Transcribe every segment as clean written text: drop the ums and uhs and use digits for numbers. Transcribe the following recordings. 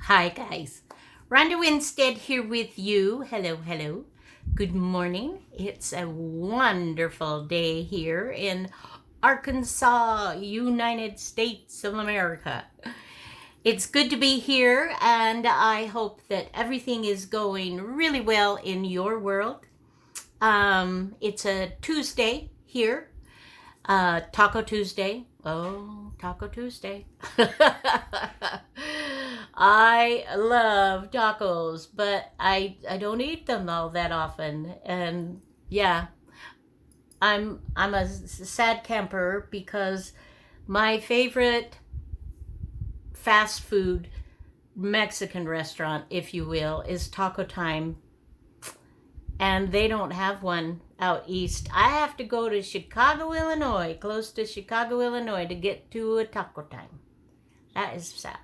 Hi, guys. Ronda Winstead here with you. Hello, hello. Good morning. It's a wonderful day here in Arkansas, United States of America. It's good to be here, and I hope that everything is going really well in your world. It's a Tuesday here, Taco Tuesday. Oh, Taco Tuesday. I love tacos, but I don't eat them all that often. And yeah, I'm a sad camper because my favorite fast food Mexican restaurant, if you will, is Taco Time, and they don't have one out east. I have to go to Chicago, Illinois, close to Chicago, Illinois, to get to a Taco Time. That is sad.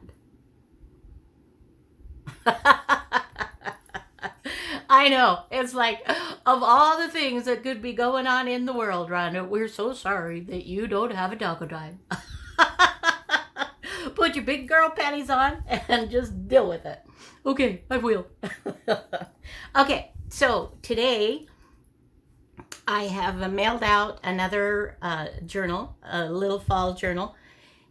I know. It's like, of all the things that could be going on in the world, Rhonda, we're so sorry that you don't have a Taco Time. Put your big girl panties on and just deal with it. Okay, I will. Okay, so today I have mailed out another journal, a little fall journal,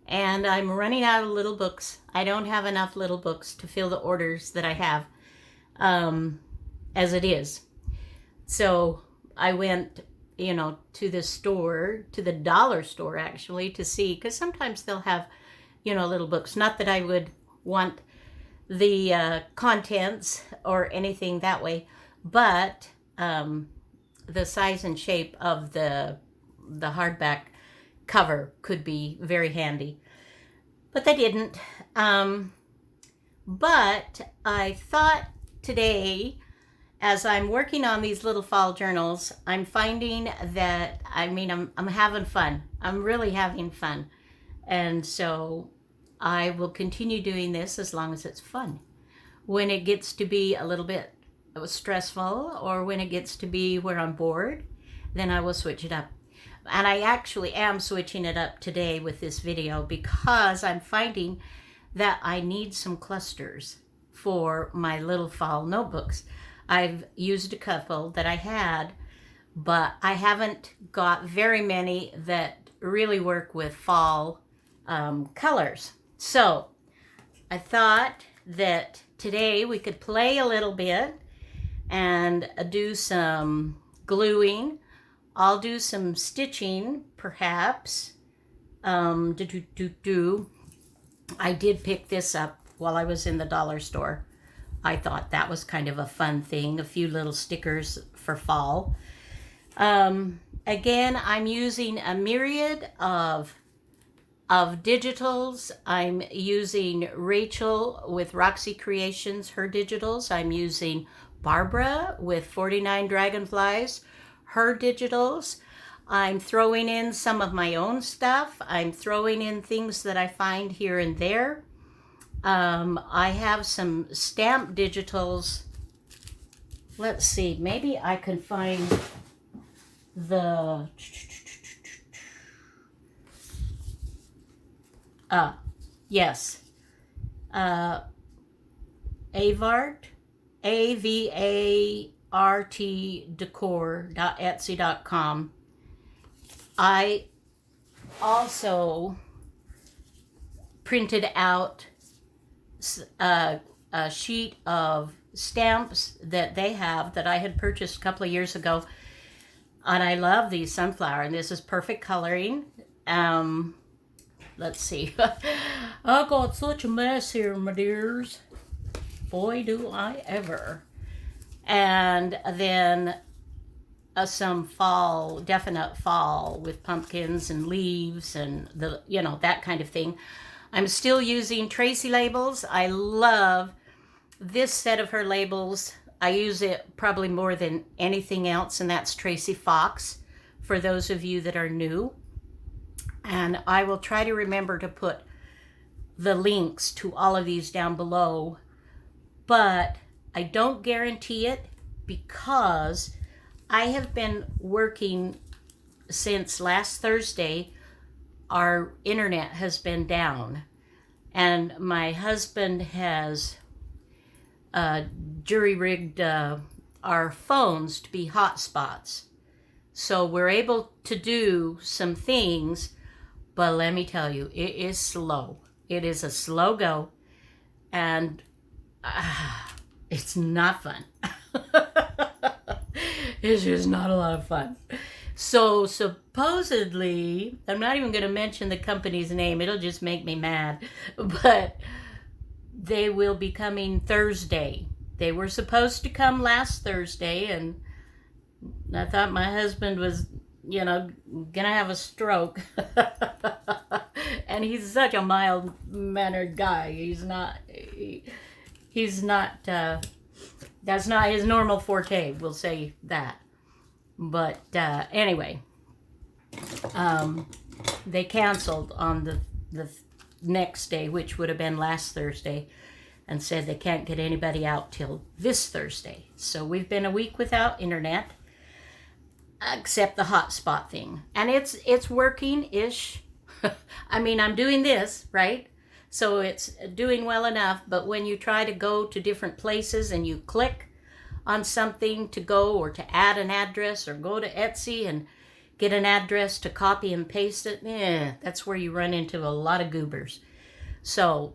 and I'm running out of little books. I don't have enough little books to fill the orders that I have as it is. So I went, to the store, to the dollar store actually, to see, because sometimes they'll have, little books. Not that I would want the contents or anything that way, but the size and shape of the hardback cover could be very handy. But they didn't. But I thought today, as I'm working on these little fall journals, I'm finding that, I'm having fun. I'm really having fun. And so I will continue doing this as long as it's fun. When it gets to be a little bit stressful, or when it gets to be where I'm bored, then I will switch it up. And I actually am switching it up today with this video because I'm finding that I need some clusters for my little fall notebooks. I've used a couple that I had, but I haven't got very many that really work with fall colors. So I thought that today we could play a little bit and do some gluing. I'll do some stitching, perhaps. I did pick this up while I was in the dollar store. I thought that was kind of a fun thing, a few little stickers for fall. Again, I'm using a myriad of digitals. I'm using Rachel with Roxy Creations, her digitals. I'm using Barbara with 49 Dragonflies, her digitals. I'm throwing in some of my own stuff. I'm throwing in things that I find here and there. I have some stamp digitals. Let's see, maybe I can find the... yes. Avart, AVART decor.etsy.com. I also printed out a sheet of stamps that they have that I had purchased a couple of years ago, and I love these sunflower, and this is perfect coloring. Let's see. I got such a mess here, my dears. Boy, do I ever. And then some fall, definite fall with pumpkins and leaves and that kind of thing. I'm still using Tracy labels. I love this set of her labels. I use it probably more than anything else, and that's Tracy Fox, for those of you that are new. And I will try to remember to put the links to all of these down below, but I don't guarantee it because I have been working since last Thursday. Our internet has been down, And my husband has jury-rigged our phones to be hotspots. So we're able to do some things, but let me tell you, it is slow. It is a slow go, and it's not fun. It's just not a lot of fun. So supposedly, I'm not even going to mention the company's name. It'll just make me mad. But they will be coming Thursday. They were supposed to come last Thursday, and I thought my husband was, gonna have a stroke. And he's such a mild-mannered guy. He's not, that's not his normal forte, we'll say that. But anyway, they canceled on the next day, which would have been last Thursday, and said they can't get anybody out till this Thursday. So we've been a week without internet, except the hotspot thing. And it's working-ish. I mean, I'm doing this, right? So it's doing well enough, but when you try to go to different places and you click on something to go or to add an address or go to Etsy and get an address to copy and paste it, that's where you run into a lot of goobers. So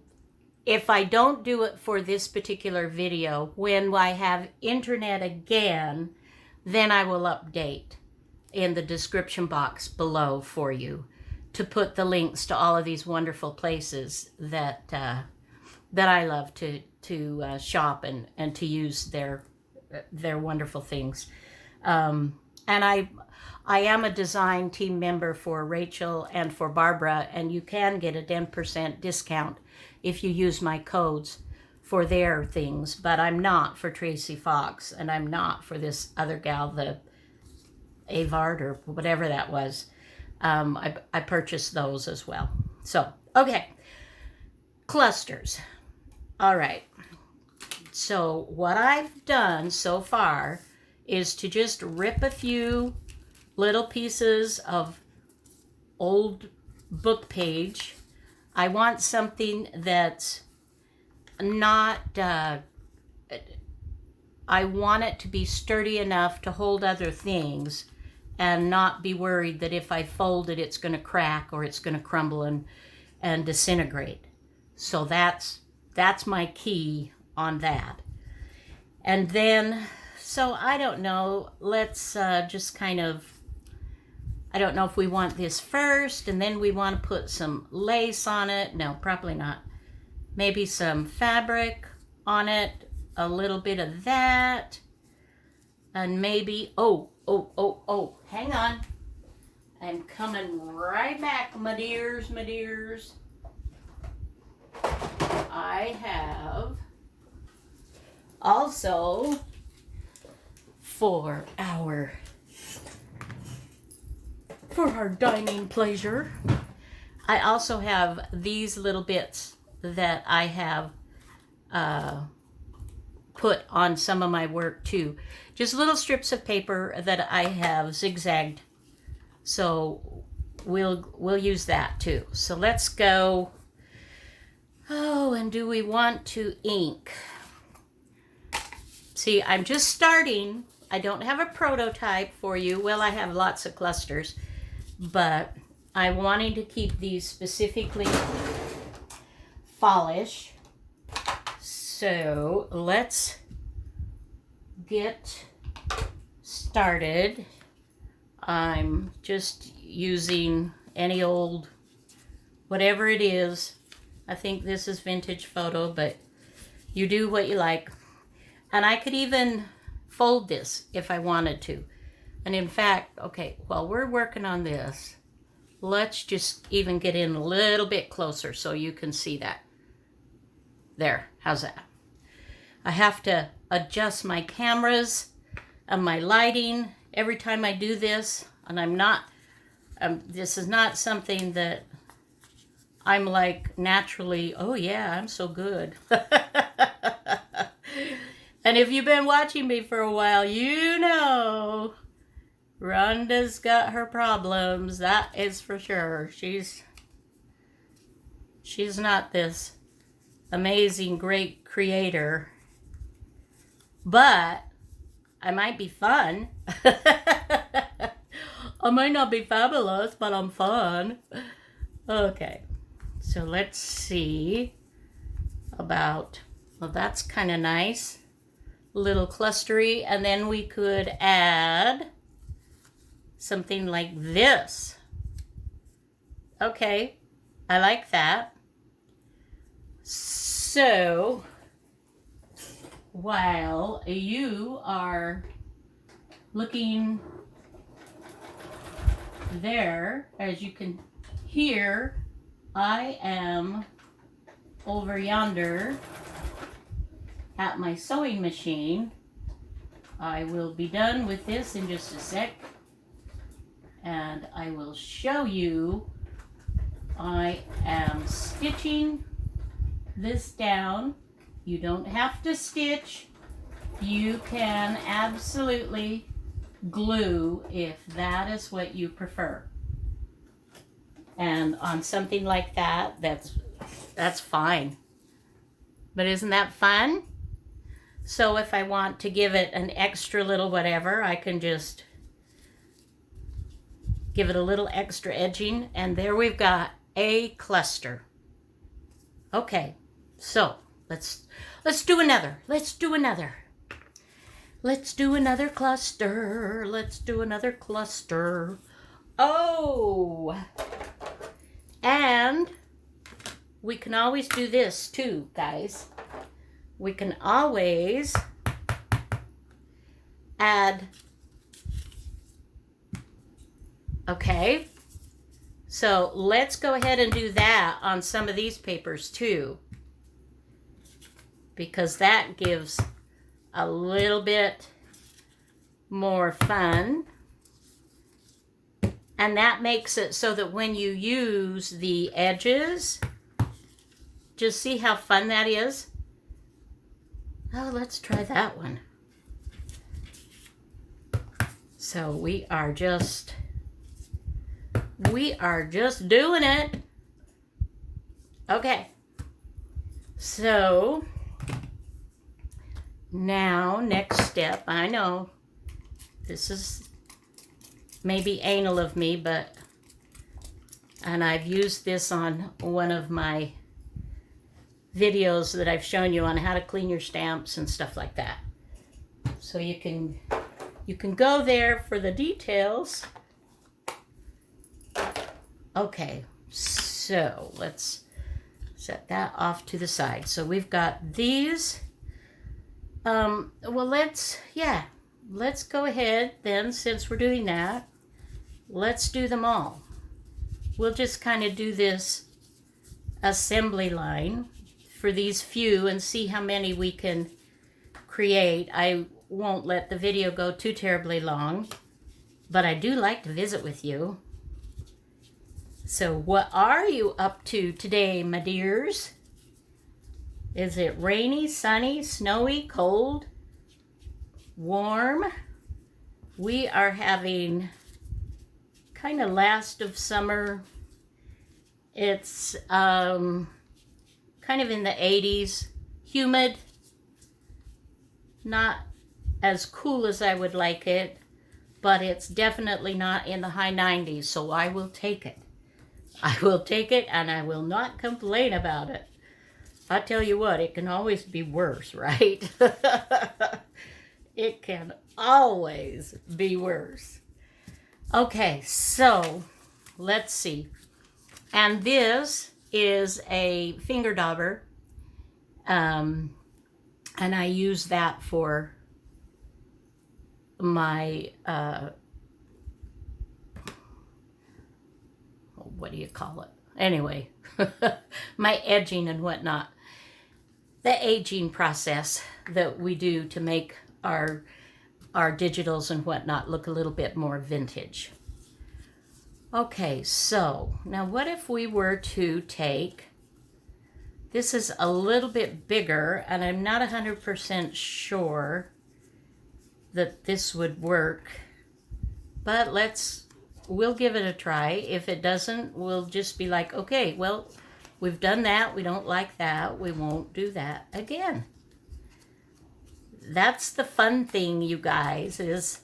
if I don't do it for this particular video, when I have internet again, then I will update in the description box below for you to put the links to all of these wonderful places that I love to shop and to use their wonderful things. And I am a design team member for Rachel and for Barbara, and you can get a 10% discount if you use my codes for their things, but I'm not for Tracy Fox, and I'm not for this other gal, the Avard or whatever that was. I purchased those as well. So, okay. Clusters. All right. So what I've done so far is to just rip a few little pieces of old book page. I want something that's not, I want it to be sturdy enough to hold other things and not be worried that if I fold it, it's going to crack or it's going to crumble and disintegrate. So that's my key on that. And then, so I don't know, let's just kind of, I don't know if we want this first and then we want to put some lace on it. No, probably not. Maybe some fabric on it, a little bit of that, and maybe, oh, hang on. I'm coming right back, my dears. I have also, for our dining pleasure, I also have these little bits that I have put on some of my work too. Just little strips of paper that I have zigzagged. So we'll use that too. So let's go. Oh, and do we want to ink? See, I'm just starting. I don't have a prototype for you. Well, I have lots of clusters, but I'm wanting to keep these specifically fallish. So let's get started. I'm just using any old, whatever it is. I think this is vintage photo, but you do what you like. And I could even fold this if I wanted to. And in fact, okay, while we're working on this, let's just even get in a little bit closer so you can see that. There, how's that? I have to adjust my cameras and my lighting every time I do this. And I'm not, this is not something that I'm like naturally, oh yeah, I'm so good. And if you've been watching me for a while, you know Rhonda's got her problems. That is for sure. She's She's not this amazing, great creator, but I might be fun. I might not be fabulous, but I'm fun. Okay, so let's see about, well, that's kind of nice. A little clustery, and then we could add something like this. Okay, I like that. So, while you are looking there, as you can hear, I am over yonder at my sewing machine. I will be done with this in just a sec, and I will show you. I am stitching this down. You don't have to stitch. You can absolutely glue if that is what you prefer. And on something like that, that's fine. But isn't that fun? So if I want to give it an extra little whatever, I can just give it a little extra edging, and there we've got a cluster. Okay, so let's do another. Let's do another cluster. Let's do another cluster. Oh, and we can always do this too, guys. We can always add, okay, so let's go ahead and do that on some of these papers too, because that gives a little bit more fun, and that makes it so that when you use the edges, just see how fun that is. Oh, let's try that one. So we are just doing it. Okay. So now next step, I know this is maybe anal of me, and I've used this on one of my videos that I've shown you on how to clean your stamps and stuff like that. So you can go there for the details. Okay, so let's set that off to the side. So we've got these. Well, let's go ahead then, since we're doing that. Let's do them all. We'll just kind of do this assembly line for these few and see how many we can create. I won't let the video go too terribly long, but I do like to visit with you. So what are you up to today, my dears? Is it rainy, sunny, snowy, cold, warm? We are having kind of last of summer. It's kind of in the 80s, humid, not as cool as I would like it, but it's definitely not in the high 90s, so I will take it. I will take it, and I will not complain about it. I tell you what, it can always be worse, right? It can always be worse. Okay, so let's see. And this is a finger dauber, and I use that for my what do you call it? Anyway, my edging and whatnot. The aging process that we do to make our digitals and whatnot look a little bit more vintage. Okay, so now what if we were to take, this is a little bit bigger, and I'm not 100% sure that this would work, but we'll give it a try. If it doesn't, we'll just be like, okay, well, We've done that. We don't like that. We won't do that again. That's the fun thing, you guys, is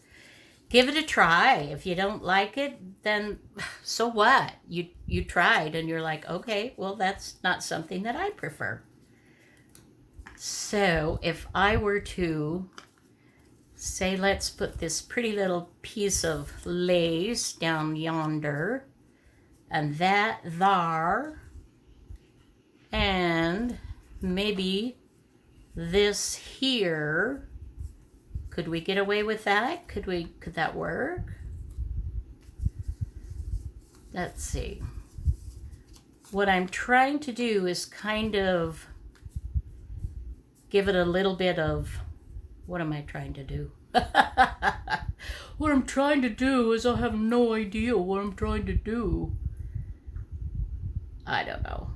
give it a try. If you don't like it, then so what? You tried and you're like, okay, well, that's not something that I prefer. So if I were to say, let's put this pretty little piece of lace down yonder, and that there, and maybe this here. Could we get away with that? Could that work? Let's see. What I'm trying to do is kind of give it a little bit of, what am I trying to do? What I'm trying to do is I have no idea what I'm trying to do. I don't know.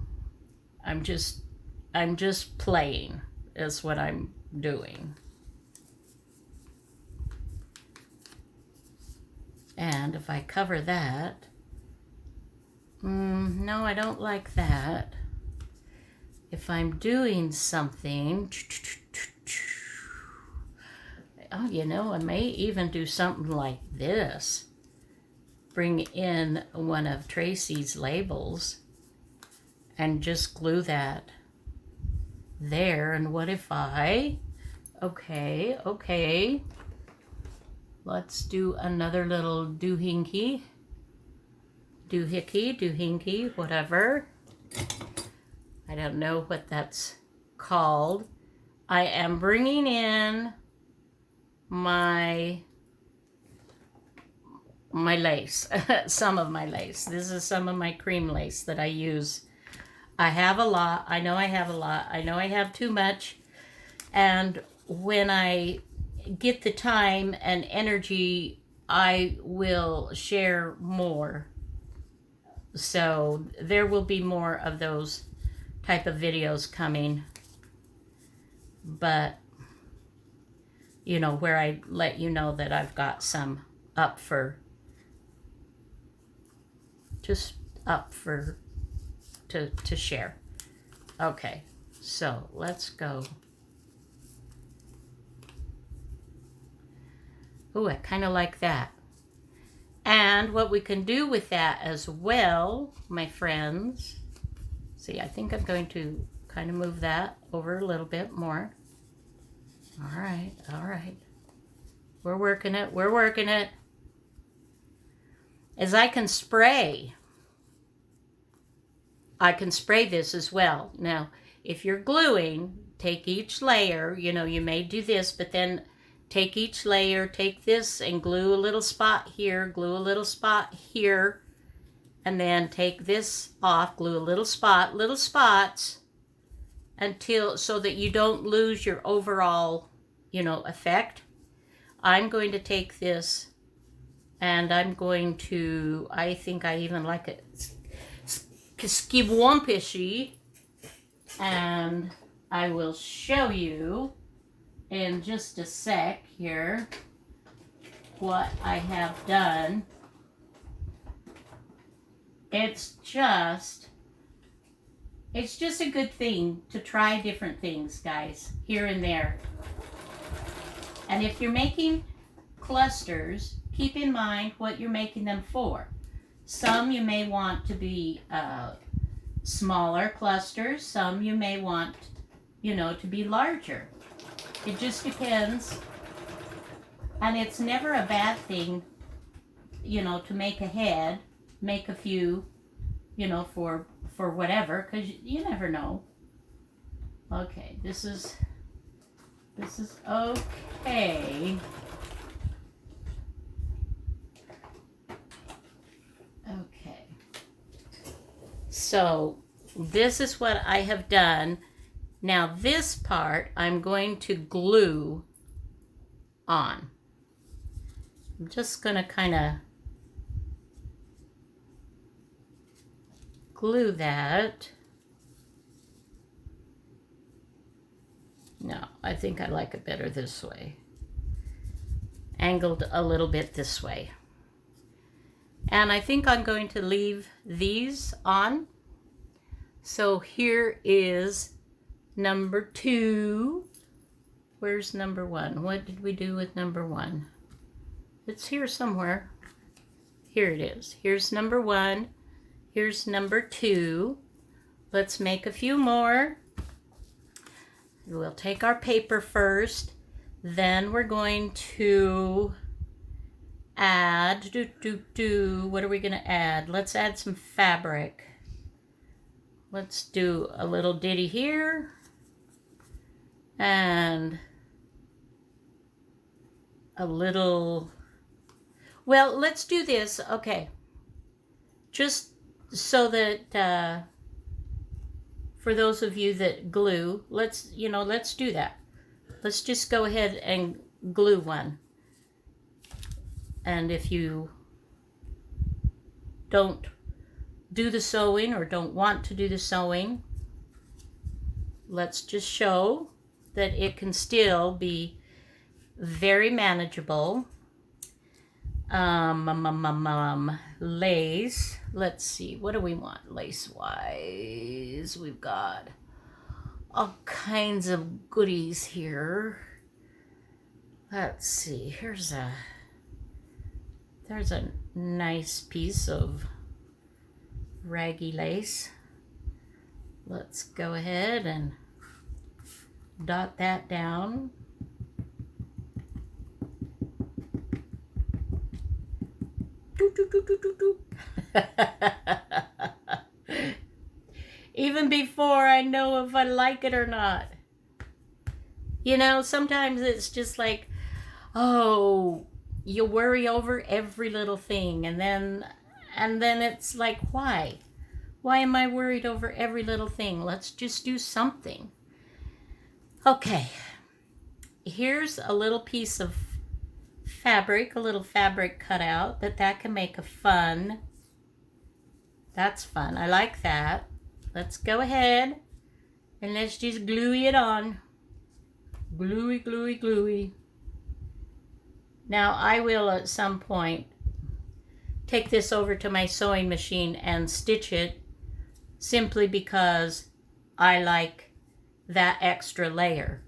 I'm just playing is what I'm doing. And if I cover that, no, I don't like that. If I'm doing something, oh, you know, I may even do something like this. Bring in one of Tracy's labels and just glue that there. And what if I, okay. Let's do another little doohickey, whatever. I don't know what that's called. I am bringing in my lace, some of my lace. This is some of my cream lace that I use. I have a lot. I know I have a lot. I know I have too much. And when I get the time and energy, I will share more. So there will be more of those type of videos coming. But, you know, where I let you know that I've got some up for, just up for, to share. Okay, so let's go. Oh, I kind of like that. And what we can do with that as well, my friends, see, I think I'm going to kind of move that over a little bit more. All right. We're working it. As I can spray this as well. Now, if you're gluing, take each layer, you know, you may do this, but then take each layer, take this and glue a little spot here, glue a little spot here, and then take this off, glue a little spots until, so that you don't lose your overall, you know, effect. I'm going to take this and I'm going to, I think I even like it skibwompishy, and I will show you in just a sec here what I have done. It's just a good thing to try different things, guys, here and there. And if you're making clusters, keep in mind what you're making them for. Some you may want to be smaller clusters. Some you may want, you know, to be larger. It just depends. And it's never a bad thing, you know, to make a head, make a few, you know, for whatever, because you never know. Okay, this is okay. Okay. So this is what I have done. Now this part I'm going to glue on. I'm just going to kind of glue that. No, I think I like it better this way. Angled a little bit this way. And I think I'm going to leave these on. So here is number 2. Where's number 1? What did we do with number 1? It's here somewhere. Here it is. Here's number 1. Here's number 2. Let's make a few more. We'll take our paper first. Then we're going to add, what are we going to add? Let's add some fabric. Let's do a little ditty here. And a little, well, let's do this. Okay. Just so that, for those of you that glue, let's do that. Let's just go ahead and glue one. And if you don't do the sewing or don't want to do the sewing, let's just show that it can still be very manageable. Lace. Let's see, what do we want lace-wise? We've got all kinds of goodies here. Let's see, there's a nice piece of raggy lace. Let's go ahead and dot that down. Even before I know if I like it or not. You know, sometimes it's just like, oh, you worry over every little thing, and then it's like, why? Why am I worried over every little thing? Let's just do something. Okay. Here's a little piece of fabric, a little fabric cutout that can make a fun. That's fun. I like that. Let's go ahead and let's just glue it on. Gluey, gluey, gluey. Now I will at some point take this over to my sewing machine and stitch it, simply because I like that extra layer.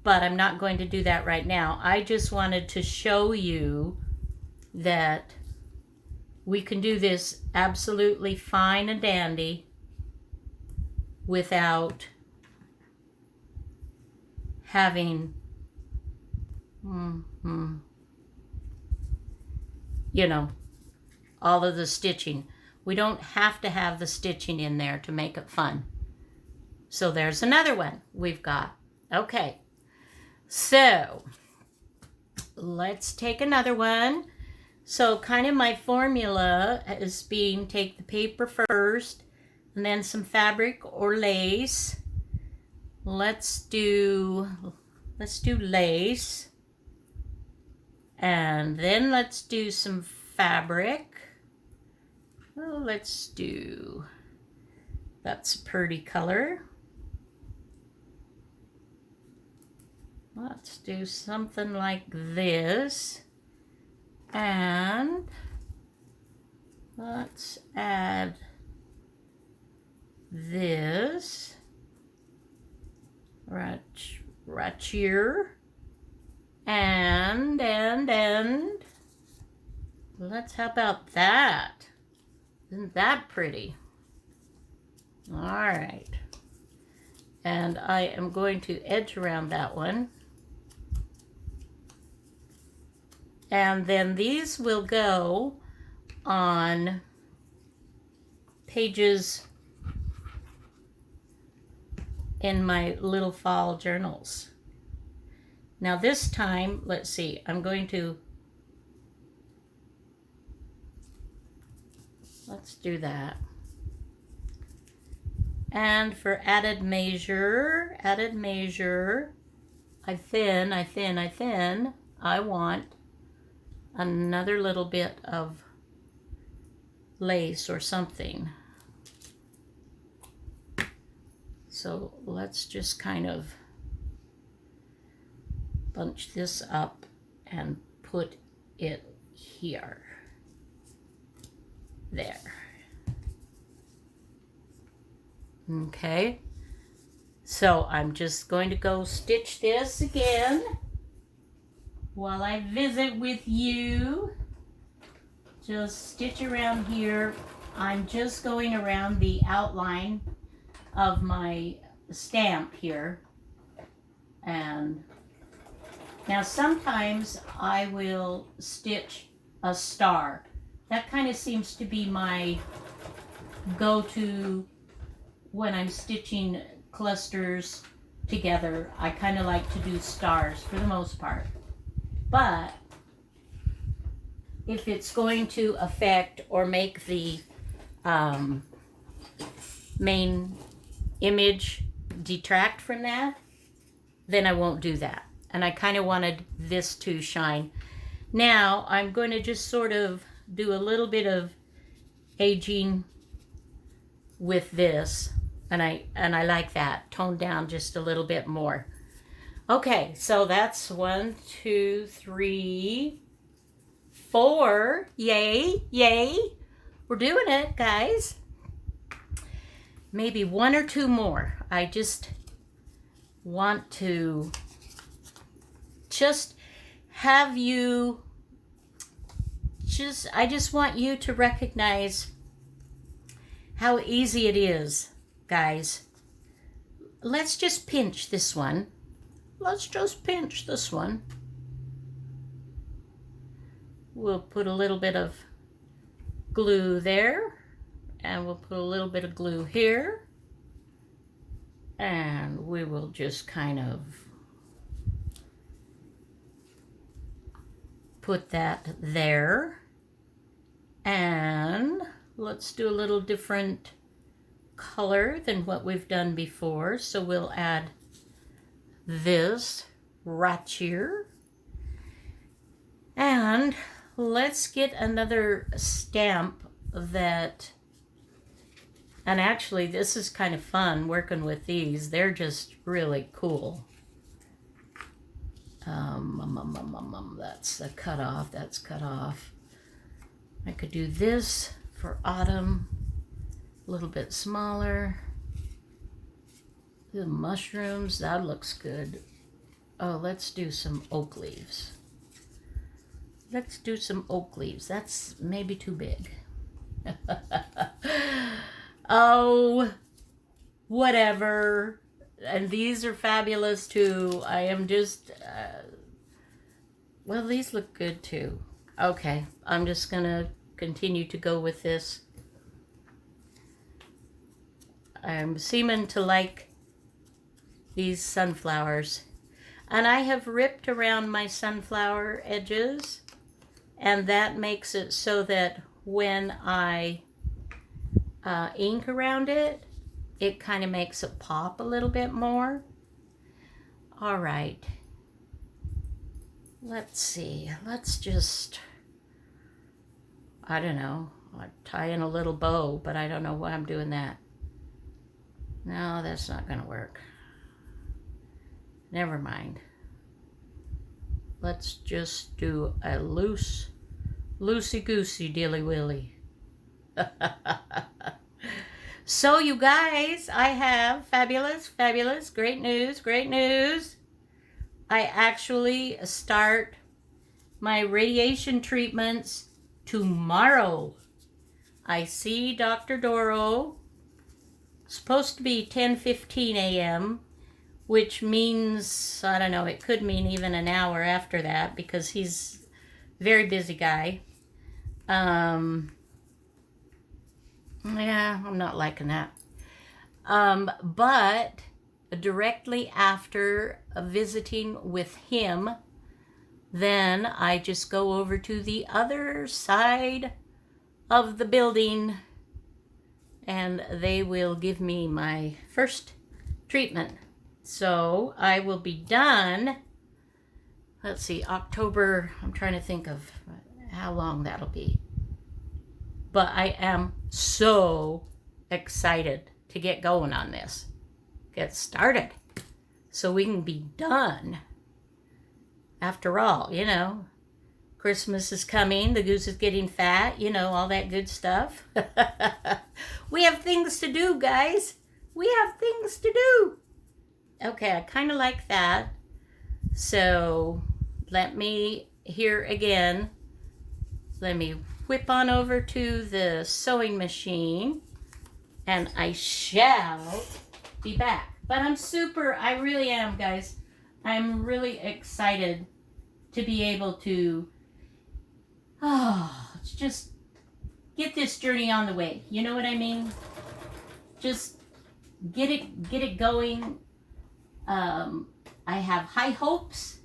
But I'm not going to do that right now. I just wanted to show you that we can do this absolutely fine and dandy without having, you know, all of the stitching. We don't have to have the stitching in there to make it fun. So there's another one we've got. Okay. So let's take another one. So kind of my formula is being, take the paper first and then some fabric or lace. Let's do lace, and then let's do some fabric. Oh, that's a pretty color. Let's do something like this, and let's add this right here, and let's, how about that? Isn't that pretty? All right, and I am going to edge around that one. And then these will go on pages in my little fall journals. Now this time, let's see, I'm going to, let's do that. And for added measure, I thin, I want another little bit of lace or something. So let's just kind of bunch this up and put it here. There. Okay. So I'm just going to go stitch this again while I visit with you. Just stitch around here. I'm just going around the outline of my stamp here. And now sometimes I will stitch a star. That kind of seems to be my go-to when I'm stitching clusters together. I kind of like to do stars for the most part. But if it's going to affect or make the main image detract from that, then I won't do that. And I kind of wanted this to shine. Now I'm going to just sort of do a little bit of aging with this, and I like that toned down just a little bit more. Okay, so that's 1, 2, 3, 4. Yay, yay. We're doing it, guys. Maybe 1 or 2 more. I just want to just have you I just want you to recognize how easy it is, guys. Let's just pinch this one. Let's just pinch this one. We'll put a little bit of glue there, and we'll put a little bit of glue here, and we will just kind of put that there. And let's do a little different color than what we've done before. So we'll add this right here. And let's get another stamp that, and actually this is kind of fun working with these. They're just really cool. That's a cut off. That's cut off. I could do this for autumn, a little bit smaller. The mushrooms, that looks good. Oh, let's do some oak leaves. Let's do some oak leaves. That's maybe too big. Oh, whatever. And these are fabulous too. I am just, well, these look good too. Okay, I'm just gonna continue to go with this. I'm seeming to like these sunflowers. And I have ripped around my sunflower edges, and that makes it so that when I ink around it, it kind of makes it pop a little bit more. All right. Let's see. Let's just, I don't know, I'll tie in a little bow, but I don't know why I'm doing that. No, that's not going to work. Never mind. Let's just do a loosey-goosey dilly-willy. So you guys, I have fabulous, great news. I actually start my radiation treatments tomorrow. I see Dr. Doro. Supposed to be 10:15 a.m., which means, I don't know, it could mean even an hour after that because he's a very busy guy. Yeah, I'm not liking that. But directly after visiting with him, then I just go over to the other side of the building and they will give me my first treatment. So I will be done, let's see, October, I'm trying to think of how long that'll be. But I am so excited to get going on this. Get started. So we can be done. After all, you know, Christmas is coming, the goose is getting fat, you know, all that good stuff. We have things to do, guys. We have things to do. Okay, I kind of like that. So let me, here again, let me whip on over to the sewing machine and I shall be back. But I really am, guys. I'm really excited to be able to, just get this journey on the way. You know what I mean? Just get it going. I have high hopes.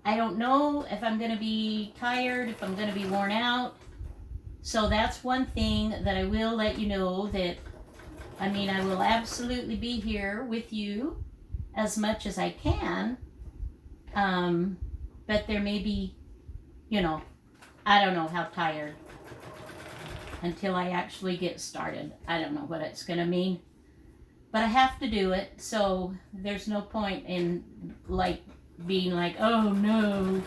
I don't know if I'm going to be tired, if I'm going to be worn out. So that's one thing that I will let you know that, I will absolutely be here with you as much as I can. But there may be, I don't know how tired until I actually get started. I don't know what it's going to mean. But I have to do it, so there's no point in being like, oh no.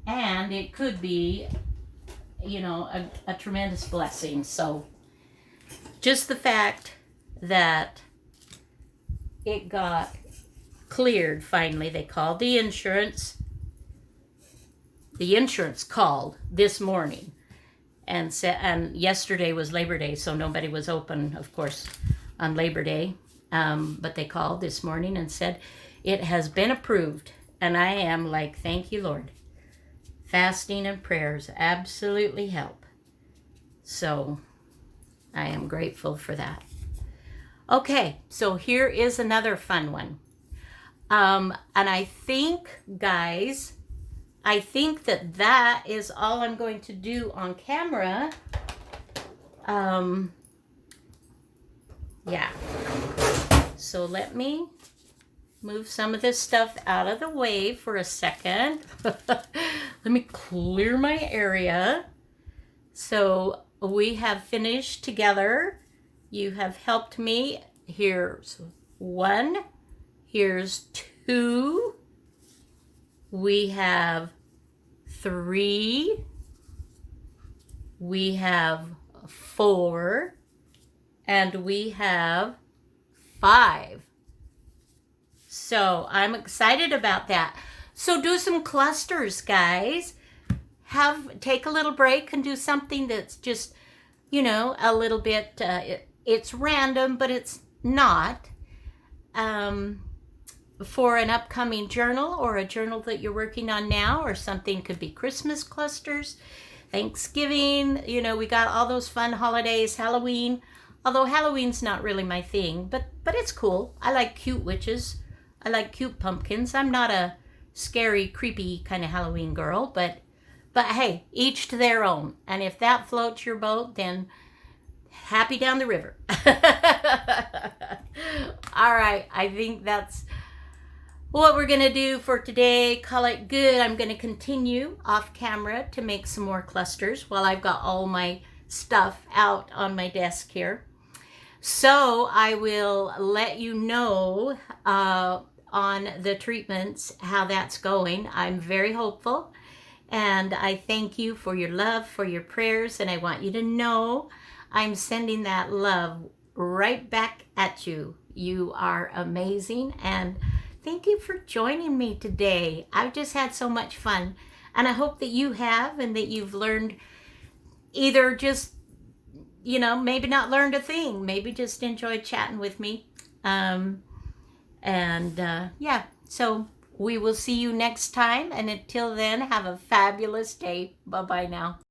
And it could be, a tremendous blessing. So just the fact that it got cleared finally, they called the insurance. The insurance called this morning and yesterday was Labor Day, so nobody was open, of course, on Labor Day, but they called this morning and said it has been approved, and I am like, thank you, Lord. Fasting and prayers absolutely help, so I am grateful for that. Okay, so here is another fun one, and I think, guys, that is all I'm going to do on camera. Yeah. So let me move some of this stuff out of the way for a second. Let me clear my area. So we have finished together. You have helped me. Here's 1. Here's 2. We have 3. We have 4. And we have 5. So I'm excited about that. So do some clusters, guys. Take a little break and do something that's just, a little bit, it's random, but it's not. For an upcoming journal or a journal that you're working on now, or something could be Christmas clusters, Thanksgiving, we got all those fun holidays, Halloween. Although Halloween's not really my thing, but it's cool. I like cute witches. I like cute pumpkins. I'm not a scary, creepy kind of Halloween girl, but hey, each to their own. And if that floats your boat, then happy down the river. All right, I think that's what we're going to do for today. Call it good. I'm going to continue off camera to make some more clusters while I've got all my stuff out on my desk here. So I will let you know on the treatments how that's going. I'm very hopeful, and I thank you for your love, for your prayers, and I want you to know I'm sending that love right back at you. You are amazing, and thank you for joining me today. I've just had so much fun, and I hope that you have, and that you've learned either just, maybe not learned a thing, maybe just enjoyed chatting with me. Yeah, so we will see you next time. And until then, have a fabulous day. Bye-bye now.